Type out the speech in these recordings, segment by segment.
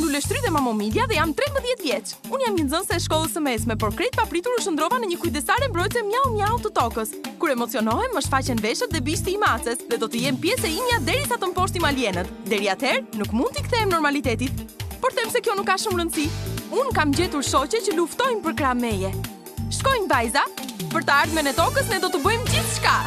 jam Luleshtry dhe Mamomilja dhe jam 13 vjeç. Unë jam një nxënëse e shkollës së mesme, por krejt papritur u shndrova në një kujdesare mbrojtëse mjau të tokës. Kur emocionohem, më shfaqen veshët dhe bishti i maces dhe do të jem pjesë e imja derisa të mposhtim alienët. Deri atëherë, nuk mund t'i kthehem normalitetit. Por them se kjo nuk ka shumë rëndësi. Unë kam gjetur shoqe që luftojnë për krah meje. Shkojnë vajza, për të ardhmen e tokës ne do të bëjmë gjithçka.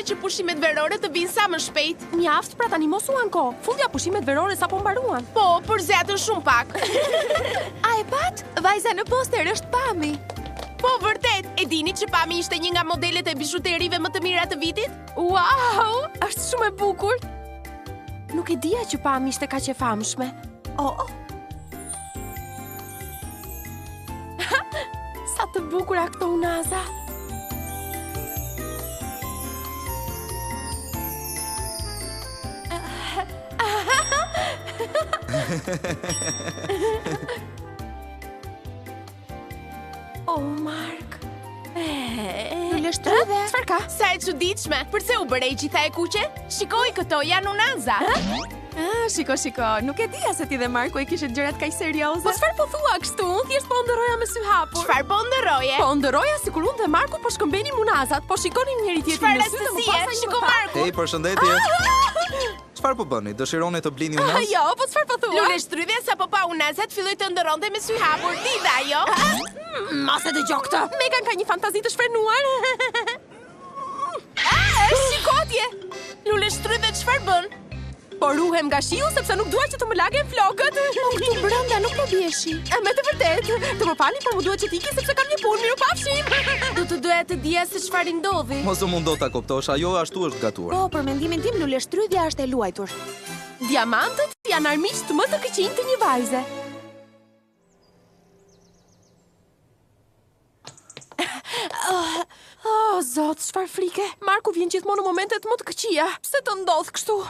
Që pushimet verore të vinë sa më shpejt. Mjaft, pra tani mos u anko. Fundja pushimet verore sapo mbaruan. Po, për zetën shumë pak. A e pat? Vajza në poster është Pami. Po, vërtet. E dini që Pami ishte një nga modelet e bijuterive më të mira të vitit? Wow, është shumë e bukur. Nuk e dija që Pami ishte kaq e famshme. Oh. Sa të bukura këto unaza. Oh, Mark. Luleshtry dhe? Çfarë ka? Sa e çuditshme. Përse u bëre gjitha e kuqe? Shikoj, këto janë unaza. Shiko, nuk e dija se ti dhe Marku e kishit gjërat kaq serioze. Po çfarë po thua kështu? Unë thjesht po ndëroja me sy hapur. Çfarë po ndëroje? Po ndëroja sikur unë dhe Marku po shkëmbenim unazat, po shikonim njëri tjetrin në sy dhe më pas. Shiko Marku. Hey, përshëndetje. Çfarë po bëni? Dëshironi të blini unaz? Jo, po çfarë po thua? Luleshtry dhe sapo pa unazat filloi të ndëronte me sy hapur. Ti dha ajo? Mos e dëgjoj këtë. Megan ka një fantazi të shfrenuar. Shikotje. Luleshtry dhe çfarë bën? Po ruhem nga shiu sepse nuk dua që të më lagen flokët. Po këtu brenda nuk po bjeshi. Me të vërtet. Të më falni, por më duhet që t'iki sepse kam një punë, mirupafshim. Do të doja të dija se çfarë ndodhi. Mos u mundo ta kuptosh, ajo ashtu është gatuar. Po, për mendimin tim Luleshtry është e luajtur. Diamantët janë armiqt më të këqij të një vajze. Oh, zot, çfarë frike. Marku vjen gjithmonë në momentet më të këqija. Pse të ndodh kështu?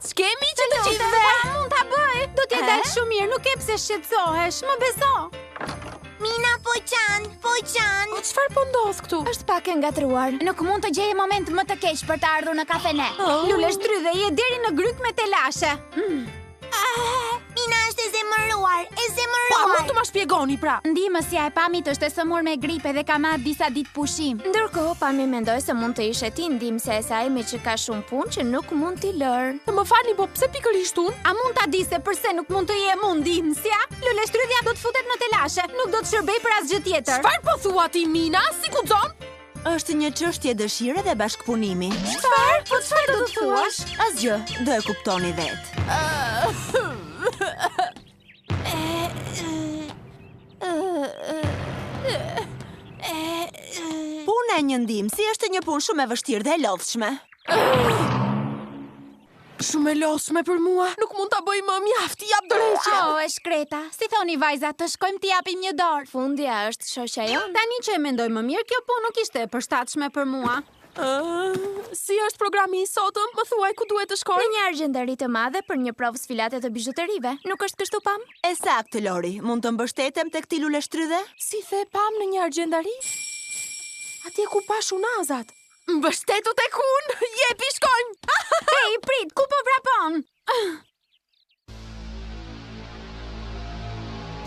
S'kemi që të gjithve. Mund ta bëj. Do t'je dalë shumë mirë, nuk e pse shqetësohesh. Më beso. Mina, po qanë. Po çfarë po ndodh këtu? Është pak e ngatruar. Nuk mund të gjejë moment më të keq për të ardhur në kafene. Luleshtry dhe je deri në gryk me telashe. Mina është e zemëruar. Po, mund të ma shpjegoni pra. Ndihmësja e Pamit është e sëmur me gripe dhe ka marrë disa ditë pushim. Ndërkohë, Pami mendoj se mund të ishe ti ndihmësja e saj me që ka shumë punë që nuk mund t'i lërë. Më falni, po pse pikërisht unë? A mund ta di se përse nuk mund të jem unë ndihmësja? Luleshtry do të futet në telashe, nuk do të shërbej për asgjë tjetër. Çfarë po thua ti, Mina? Si guxon? Është një çështje dëshire dhe bashkëpunimi. Çfarë? Po çfarë do të thuash? Asgjë, do e kuptoni vetë. Puna e një ndihmësi është një punë shumë e vështirë dhe e lodhshme. Shumë e lodhshme për mua. Nuk mund ta bëj më mjaft. Jap dorëheqje. Oh, e shkreta. Si thoni vajza, të shkojmë t'i japim një dorë. Fundja është shoqja jonë. Tani që e mendoj më mirë, kjo punë nuk ishte e përshtatshme për mua. Si është programi I sotëm? Më thuaj ku duhet të shkoj? Në një argjendari të madhe për një provë sfilate të bijuterive. Nuk është kështu, Pam? E saktë, Lori. Mund të mbështetem tek ti lule shtrydhe? Si the Pam në një argjendari? Atje ku pa shunazat. Mbështetu tek unë. Jepi, shkojmë. Hej, prit, ku po vrapon?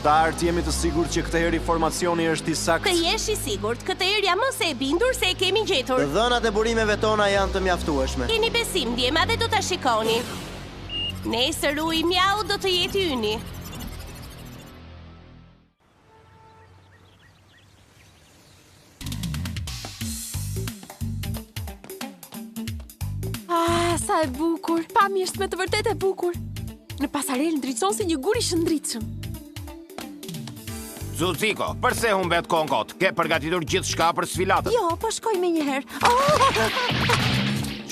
Dart, jemi të sigurt që këtë herë informacioni është I saktë. Të jesh I sigurt, këtë herë jam më se e bindur se e kemi gjetur. Të dhënat e burimeve tona janë të mjaftueshme. Keni besim, djema, dhe do ta shikoni. Nesër uji mjau do të jetë yni. Sa e bukur. Pami është me të vërtet e bukur. Në pasarel ndriçon si një gur I shëndritshëm. Zuziko, përse humbet konkot? Ke përgatitur gjithë shka për sfilatën? Jo, po shkoj me një herë.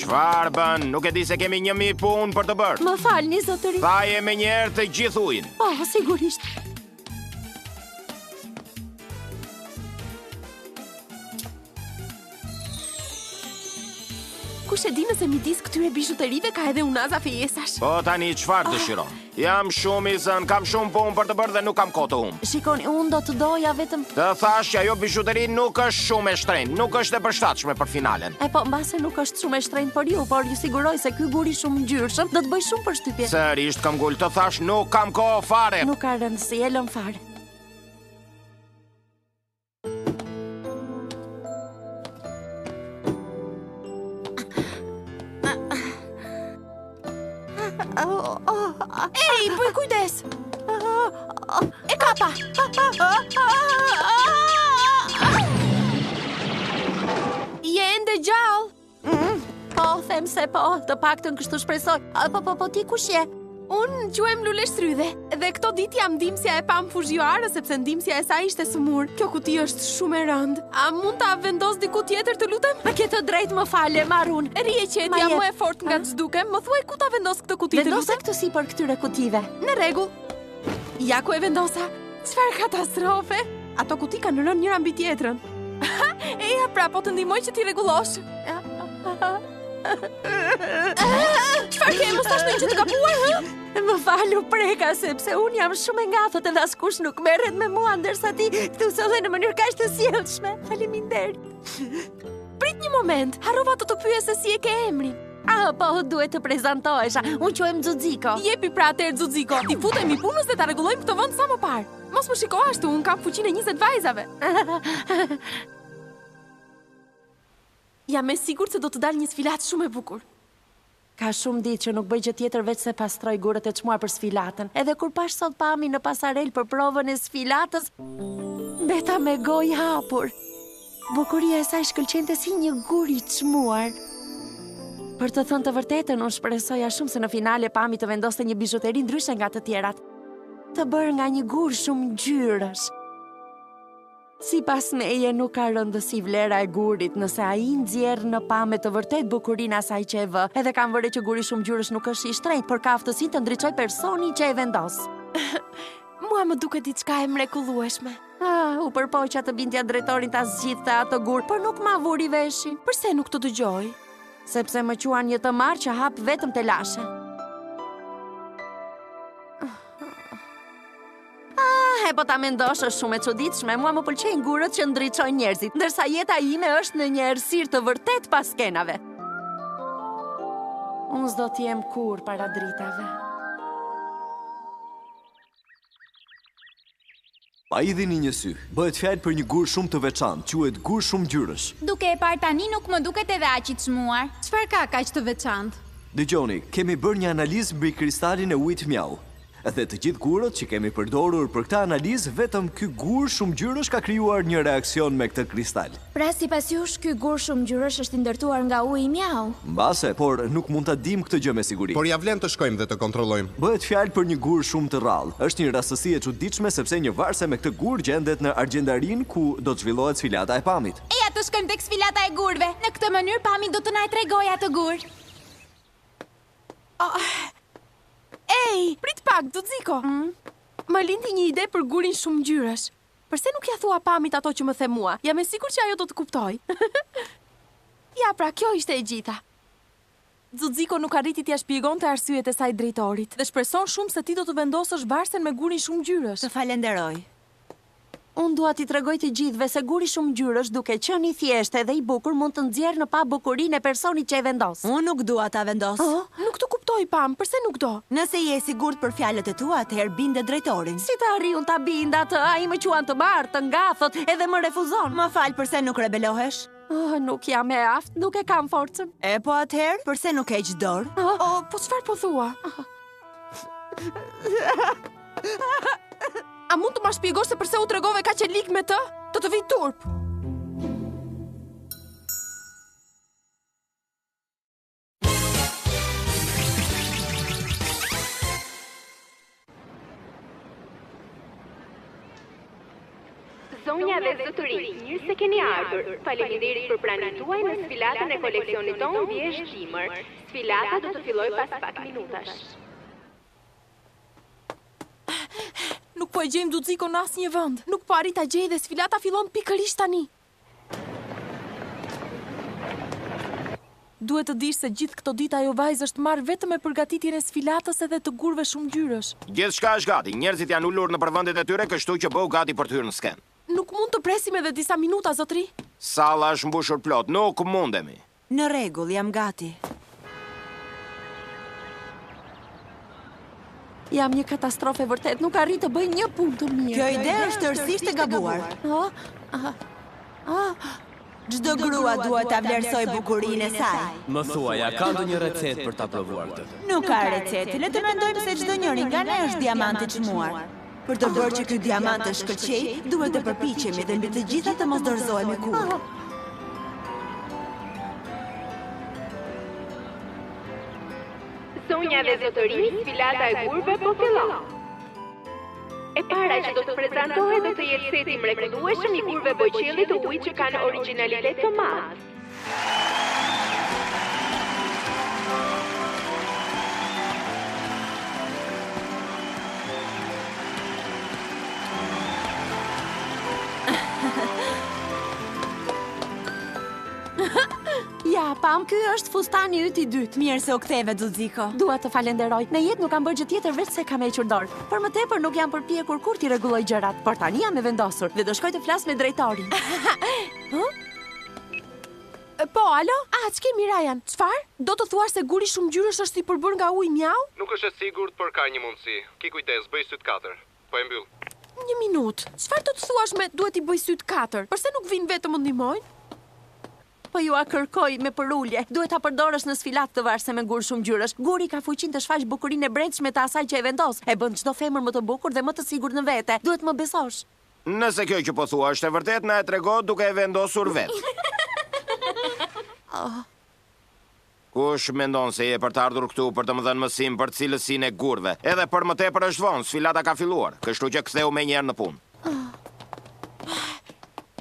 Çfarë bën? Nuk e di se kemi 1000 punë për të bërë. Më falni, zotëri. Thaje me një herë të gjithë ujin. Sigurisht. Kush e di nëse midis këtyre bijuterive ka edhe unaza fejesash? Po tani çfarë dëshiron? Jam shumë I zën, kam shumë punë për të bërë dhe nuk kam kohë të humbë. Shikoni, unë do të doja vetëm... Të thash që ajo bijuteri nuk është shumë e shtrenjtë, nuk është e përshtatshme për finalen. E po, mbase nuk është shumë e shtrenjtë për ju, por ju siguroj se ky gur I shumë ngjyrshëm do të bëj shumë përshtypje. Sërisht kam gul, të thash nuk kam kohë fare. Nuk ka rëndësi, e lëm fare. Ej, bëj kujdes! E kapa! Je ende gjallë! Po, them se po, të paktën kështu shpresoj. Po, ti kush je? Unë quhem Lule Shtrydhe dhe këto ditë jam ndihmësja e Pam Fuzhioare sepse ndihmësja e saj ishte sëmur. Kjo kuti është shumë e rëndë. A mund ta vendos diku tjetër, të lutem? A ke të drejtë, më fale, marrun. Rije qetja më e fortë nga ç'dukem. Më thuaj ku ta vendos këtë kuti, të lutem? Vendosa këtë sipër këtyre kutive. Në rregull. Ja ku e vendosa. Çfarë katastrofe! Ato kuti kanë rënë njëra mbi tjetrën. Eja, pra, po të ndihmoj që ti rregullosh. Çfarë ke? Mos tash në gjë të gabuar, hë? Më falu preka, sepse unë jam shumë e ngafët edhe askush nuk merret me mua, ndërsa ti këtu solle në mënyrë kaq të sjellshme. Faleminderit. Prit një moment, harrova të pyes se si e ke emrin. Po, duhet të prezantohesha. Unë quhem Zuziko. Jepi pra atëherë Zuziko. Ti futemi punës dhe ta rregullojmë këtë vend sa më parë. Mos më shiko ashtu, unë kam fuqinë e 20 vajzave. Jam e sigurt se do të dalë një sfilat shumë e bukur. Ka shumë ditë që nuk bëj gjë tjetër veç se pastroj gurët e çmuar për sfilatën. Edhe kur pash sot Pami në pasarel për provën e sfilatës, mbeta me gojë hapur. Bukuria e saj shkëlqente si një gur I çmuar. Për të thënë të vërtetën, unë shpresoja shumë se në finale Pami të vendoste një bijuteri ndryshe nga të tjerat, të bërë nga një gur shumë ngjyrësh. Sipas meje nuk ka rëndësi vlera e gurit nëse ai nxjerr në pamë të vërtet bukurinë asaj që e vë. Edhe kam vëre që guri shumë ngjyrësh nuk është I shtrenjtë, por ka aftësinë të ndriçojë personin që e vendos. Mua më duket diçka e mrekullueshme. U përpoqja të bindja drejtorin ta zgjidhte atë gur, por nuk ma vuri veshin. Përse nuk të dëgjoj? Sepse më quan një të marrë që hap vetëm te lashe. Po ta mendosh është shumë e çuditshme. Mua më pëlqejnë gurët që ndriçojnë njerëzit, ndërsa jeta ime është në një errësirë të vërtet pas skenave. Unë s'do t'jem kur para dritave. Pa I dhini një sy, bëhet fjalë për një gur shumë të veçantë, quhet gur shumë ngjyrësh. Duke e parë tani nuk më duket edhe aq I çmuar. Çfarë ka kaq të veçantë? Dëgjoni, kemi bërë një analizë mbi kristalin e ujit mjau. Dhe të gjithë gurët që kemi përdorur për këtë analizë, vetëm ky gur shumë ngjyrësh ka krijuar një reaksion me këtë kristal. Pra sipas jush, ky gur shumë ngjyrësh është I ndërtuar nga uji mjau. Mbase, por nuk mund ta dim këtë gjë me siguri. Por ja vlen të shkojmë dhe të kontrollojmë. Bëhet fjalë për një gur shumë të rrallë. Është një rastësi e çuditshme sepse një varse me këtë gur gjendet në argjendarin ku do të zhvillohet sfilata e Pamit. Eja të shkojmë tek sfilata e gurve. Në këtë mënyrë Pami do të na e tregojë atë gur. Ej, prit pak, Zuziko. Më lindi një ide për gurin shumë ngjyrësh. Përse nuk ja thua Pamit ato që më the mua? Jam e sigurt që ajo do të kuptoj. Ja, pra, kjo ishte e gjitha. Xuxiko nuk arriti t'ia shpjegonte arsyet e saj drejtorit dhe shpreson shumë se ti do të vendosësh varsen me gurin shumë ngjyrësh. Të falenderoj. Unë dua t'i tregoj të gjithëve se guri shumë ngjyrësh duke qenë i thjeshtë dhe i bukur mund të nxjerrë në pa bukurinë e personit që e vendos. Unë nuk dua ta vendos. Nuk të kuptoj, Pam, përse nuk do? Nëse je sigurt për fjalët e tua, atëherë binde drejtorin. Si të arri unë ta binda atë, ai më quan të marr, të ngathët edhe më refuzon. Më fal, përse nuk rebelohesh? Nuk jam e aftë, nuk e kam forcën. E po atëherë, përse nuk heq dorë? Po çfarë po thua? A mund të ma shpjegosh se përse u tregove kaq e lik me të? Të vi turp. Zonja dhe zotëri, mirë se keni ardhur. Faleminderit për pranimin tuaj në sfilatën e koleksionit tonë Vjeshtë Dimër. Sfilata do të fillojë pas pak minutash. Nuk po e gjejmë Xuxiko në asnjë vend. Nuk po arrit ta gjej dhe sfilata fillon pikërisht tani. Duhet të dish se gjithë këto ditë ajo vajzë është marrë vetëm me përgatitjen e sfilatës edhe të gurve shumë ngjyrësh. Gjithçka është gati. Njerëzit janë ulur në përvendet e tyre, kështu që bëu gati për të hyrë në sken. Nuk mund të presim edhe disa minuta, zotëri? Salla është mbushur plot, nuk mundemi. Në rregull, jam gati. Jam një katastrofe vërtet, nuk arrit të bëj një punë të mirë. Kjo ide është tërësisht e gabuar. Çdo grua duhet ta vlerësoj bukurinë e saj. Më thuaj, a ka ndonjë recetë për ta provuar këtë? Nuk ka recetë, le të mendojmë se çdo njeri nga ne është diamant i çmuar. Për të bërë që ky diamant të shkëlqej, duhet të përpiqemi dhe mbi të gjitha të mos dorëzohemi kurrë. Zonja dhe zotëri, sfilata e gurve po fillon. E para që do të prezantohet do të jetë seti mrekullueshëm i gurve bojqelli të ujit që kanë origjinalitet të madh. Ja, Pam, ky është fustani yt i dytë. Mirë se u ktheve, Xuxiko. Dua të falenderoj. Në jetë nuk kam bërë gjë tjetër veç se kam hequr dorë. Për më tepër nuk jam përpjekur kur t'i rregulloj gjërat, por tani jam e vendosur dhe do shkoj të flas me drejtorin. Po, alo? Ç'kemi Ryan? Çfarë? Do të thuash se guri shumë ngjyrësh është i përbër nga uji mjau? Nuk është e sigurt, por ka një mundësi. Ki kujdes, bëj syt 4. Po e mbyll. Një minutë. Çfarë do të thuash me duhet i bëj syt 4? Përse nuk vinë vetëm më ndihmojnë? Po ju a kërkoj me përulje. Duhet ta përdorësh në sfilat të varse me gur shumë ngjyrësh. Guri ka fuqinë të shfaq bukurinë e brendshme të asaj që e vendos. E bën çdo femër më të bukur dhe më të sigurt në vete. Duhet më besosh. Nëse kjo që po thua është e vërtet, na e tregon duke e vendosur vetë. Kush mendon se je për të ardhur këtu për të më dhënë mësim për cilësinë e gurve? Edhe për më tepër është vonë, sfilata ka filluar, kështu që ktheu menjëherë në punë.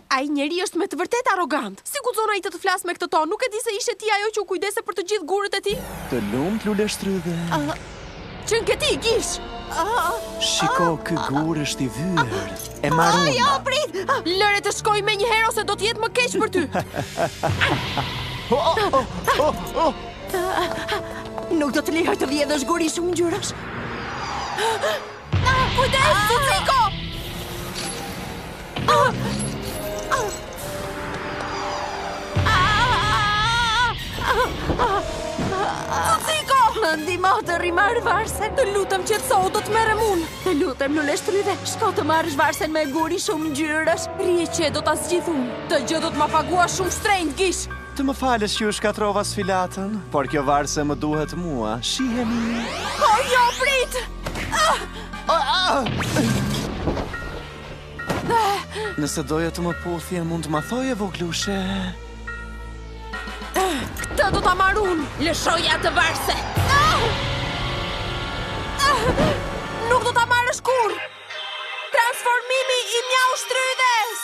Ai njeri është me të vërtet arrogant. Si guxon ai të flas me këtë ton? Nuk e di se ishe ti ajo që u kujdese për të gjithë gurët e tij? Të lumt, Luleshtrydhe. Qënë këti, gish! Shiko, ky gur është i vyer. E marrën. Jo, prit! Lëre të shkoj me një herë ose do të jetë më keq për ty. Nuk do të lejoj të vjedhësh guri shumë ngjyrësh. Kujdes, Xuxiko! Xuxiko! Më ndihmo të rimarr varsen. Të lutem qetësohu, do të merrem unë. Të lutem, Luleshtrydhe, shko të marrësh varsen me guri shumë ngjyrësh. Rije që do ta zgjidh unë. Të gjë do të ma paguash shumë shtrenjtë, gish. Të më falësh që u shkatrova sfilatën, por kjo varse më duhet mua. Shiheni. Oh, jo, prit! Nëse doja të më puthje, mund të ma thoje, voglushe. Këtë do ta marr unë. Lëshoja të varse. Nuk do ta marrësh kurrë. Transformimi i Mjaushtrydhes.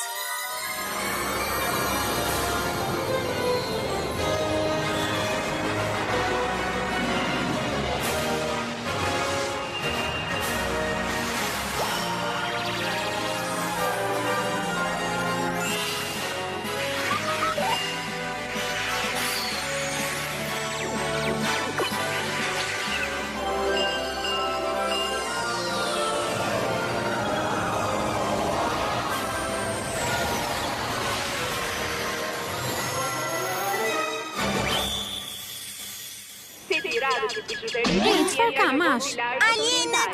të bizhuterive. Çfarë ka mash? Alienët!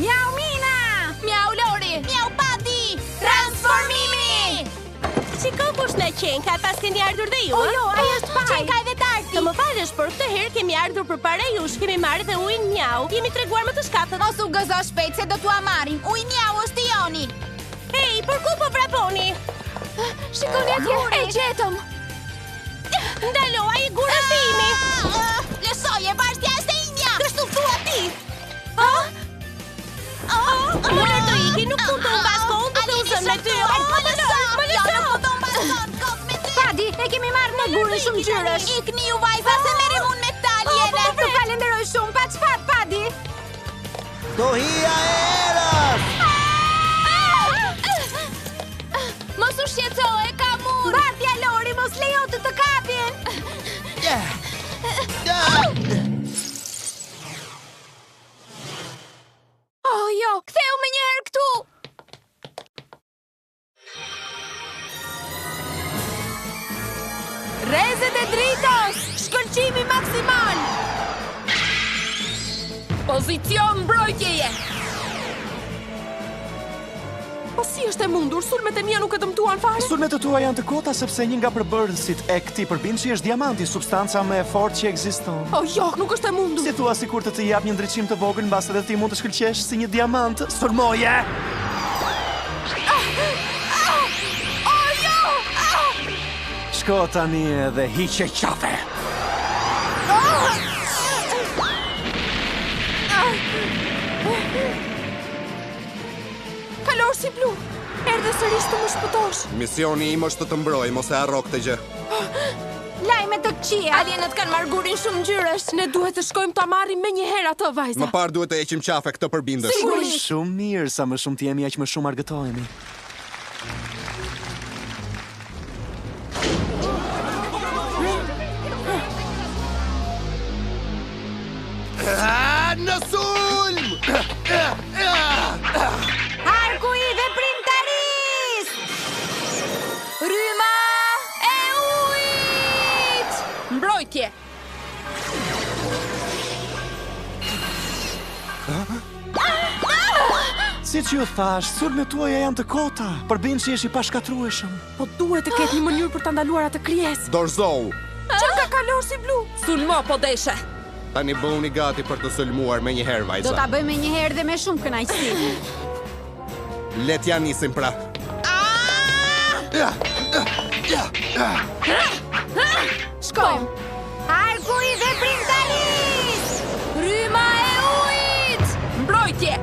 Miau Mina! Miau Lori! Miau Padi! Transformimi! Shiko kush na qen, ka pas keni ardhur dhe ju? O jo, ai është Paj. Qenka e vetarti. Të më falësh, por këtë herë kemi ardhur përpara jush, kemi marrë dhe ujin Miau. Jemi treguar më të shkatët. Mos u gëzo shpejt se do t'ua marrim. Uji Miau është i joni. Hey, për ku po vraponi? Shikoni atje, e gjetëm. Ndalo, ai gur është imi. Lësoje, bashkja është e imja. Kështu thua ti. Më lërdo iki, nuk mund të mbas kohën të thusëm me ty. Më lëso, nuk mund të mbas kohën. Padi, e kemi marrë në gurin shumë gjyresh. Ikni ju vajza se merrem unë me këta aliene. Të falenderoj shumë, pa çfarë, Padi. Tohia e erës! Mos u shqetësoje, kam unë. Mbartja Lori, mos lejo të kapin. Oh jo, ktheu më një herë këtu. Rezet e dritos, shkëlqimi maksimal. Pozicion mbrojtjeje. Po si është e mundur, sulmet e mia nuk e dëmtuan fare? Sulmet e tua janë të kota sepse një nga përbërësit e këtij përbindësi është diamanti, substanca më e fortë që ekziston. Oh jo, nuk është e mundur. Si thua sikur të jap një ndriçim të vogël mbas edhe ti mund të shkëlqesh si një diamant. Sulmoje! Oh jo! Shko tani edhe hiqe qafe. Kalor si blu, erdhe sërish të më shpëtosh. Misioni im është të mbroj, mos e harro këtë gjë. Lajme të këqija. Alienët kanë marrë gurin shumë ngjyresh. Ne duhet të shkojmë ta marrim me një herë ato vajza. Më parë duhet të heqim qafe këtë përbindës. Sigurisht. Shumë mirë, sa më shumë të jemi aq më shumë argëtohemi. Në sulm! Arku i veprimtaris! Rryma e ujit! Mbrojtje. Si që ju thash, sulmet tuaja janë të kota. Përbindësi është i pashkatrueshëm. Po duhet të ketë një mënyrë për ta ndaluar atë krijesë. Dorzohu! Çka ka kalor si blu? Sulmo po deshe. Tani bëuni gati për të sulmuar me një herë, vajza. Do ta bëjmë një herë dhe me shumë kënaqësi. Le t'ja nisim pra. Shkojmë. Arku i veprimtaris! Rryma e ujit! Mbrojtje.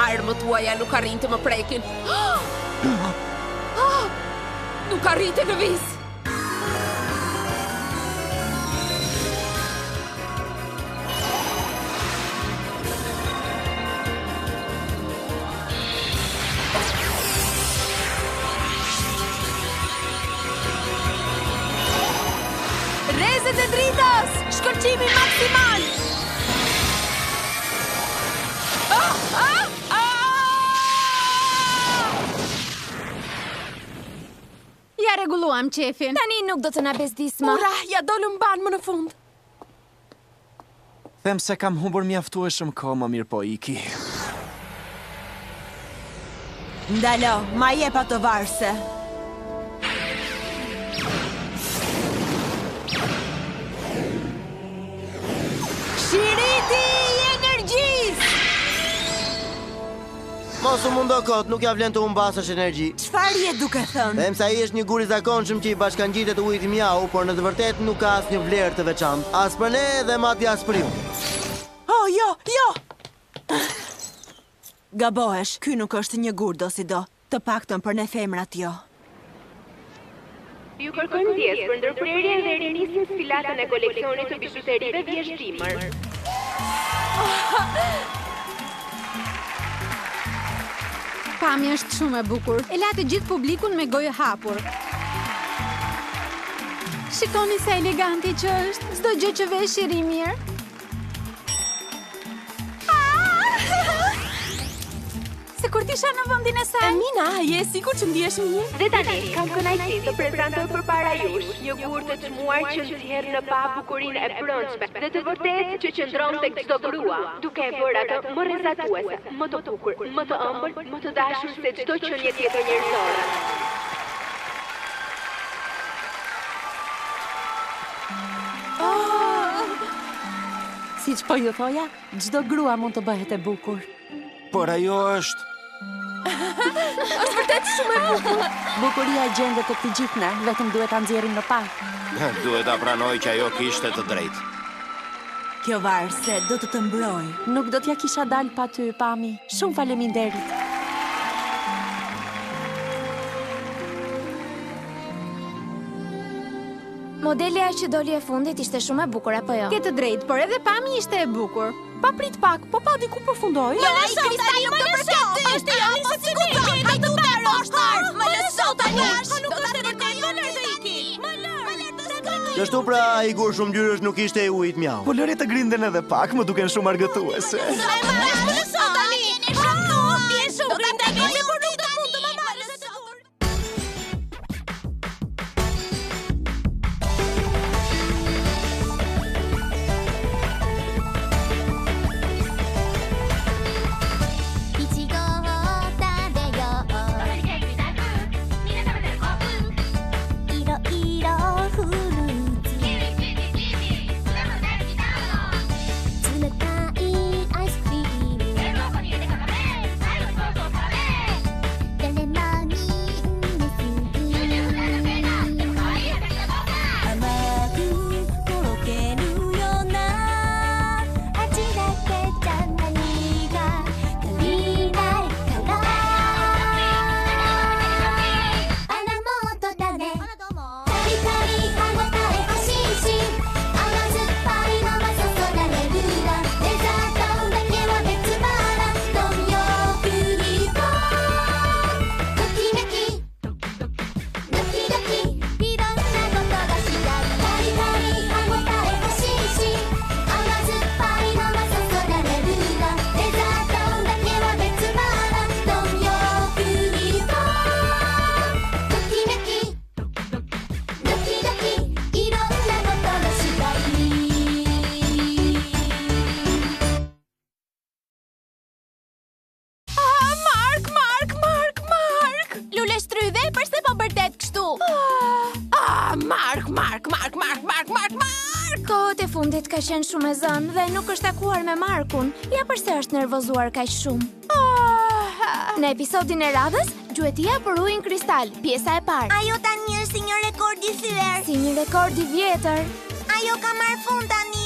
Armët tuaja nuk arrin të më prekin. Nuk arrin të lëviz. Rezet e dritos, shkëlqimi maksimal. Ja rregulluam qefin. Tani nuk do të na bezdis më. Ura, ja dolëm ban më në fund. Them se kam humbur mjaftueshëm kohë, më mirë po iki. Ndalo, ma jep ato varse. Shiriti i energjisë! Mos u mundo kot, nuk ja vlen të humbasësh energji. Çfarë je duke thënë? Them se ai është një gur i zakonshëm që i bashkangjitet ujit Miau, por në të vërtetë nuk ka asnjë vlerë të veçantë. As për ne dhe madje as për ju. Oh, jo, jo! Gabohesh, ky nuk është një gur do si do. Të paktën për ne femrat jo. Ju kërkojmë ndjes për ndërprerjen dhe rinisin sfilatën e koleksionit të bizhuterive vjeshtimër. Pamja është shumë e bukur. E la të gjithë publikun me gojë hapur. Shikoni sa eleganti që është. Çdo gjë që vesh i ri mirë. Se kur t'isha në vendin e saj. Mina, je e sigurt që ndihesh mirë? Dhe tani, kam kënaqësinë të prezantoj përpara jush një gurë të çmuar që nxjerr në pa bukurinë e brendshme dhe të vërtetë që qëndron tek çdo grua, duke e bërë atë më rrezatuese, më të bukur, më të ëmbël, më të dashur se çdo qenie tjetër njerëzore. Siç po ju thoja, çdo grua mund të bëhet e bukur. Por ajo është... Është vërtet shumë e bukur. Bukuria e gjendet tek të gjithë ne, vetëm duhet ta nxjerrim në pa. Duhet ta pranoj që ajo kishte të drejtë. Kjo varse do të mbroj. Nuk do t'ja kisha dal pa ty, Pami. Shumë faleminderit. Modelja që doli e fundit ishte shumë e bukur, apo jo? Ke të drejtë, por edhe Pami ishte e bukur. Pa prit pak, po pa di ku përfundoi. Më lëso tani më përket ty. Është jo, mos i kupton. Ai do të poshtar. Më lëso tani. Nuk është edhe ka vënë të iki. Më lër. Kështu pra, ai gur shumë ngjyrësh nuk ishte e ujit mjau. Po lëri të grinden edhe pak, më duken shumë argëtuese. Më lëso tani. Ti je shumë brindagëse, por nuk do mund të më marrësh. Kohët e fundit ka qenë shumë e zënë dhe nuk është takuar me Markun. Ja pse është nervozuar kaq shumë. Në episodin e radhës, gjuetia për ujin kristal, pjesa e parë. Ajo tani është si një rekord i thyer. Si një rekord i vjetër. Ajo ka marrë fund tani.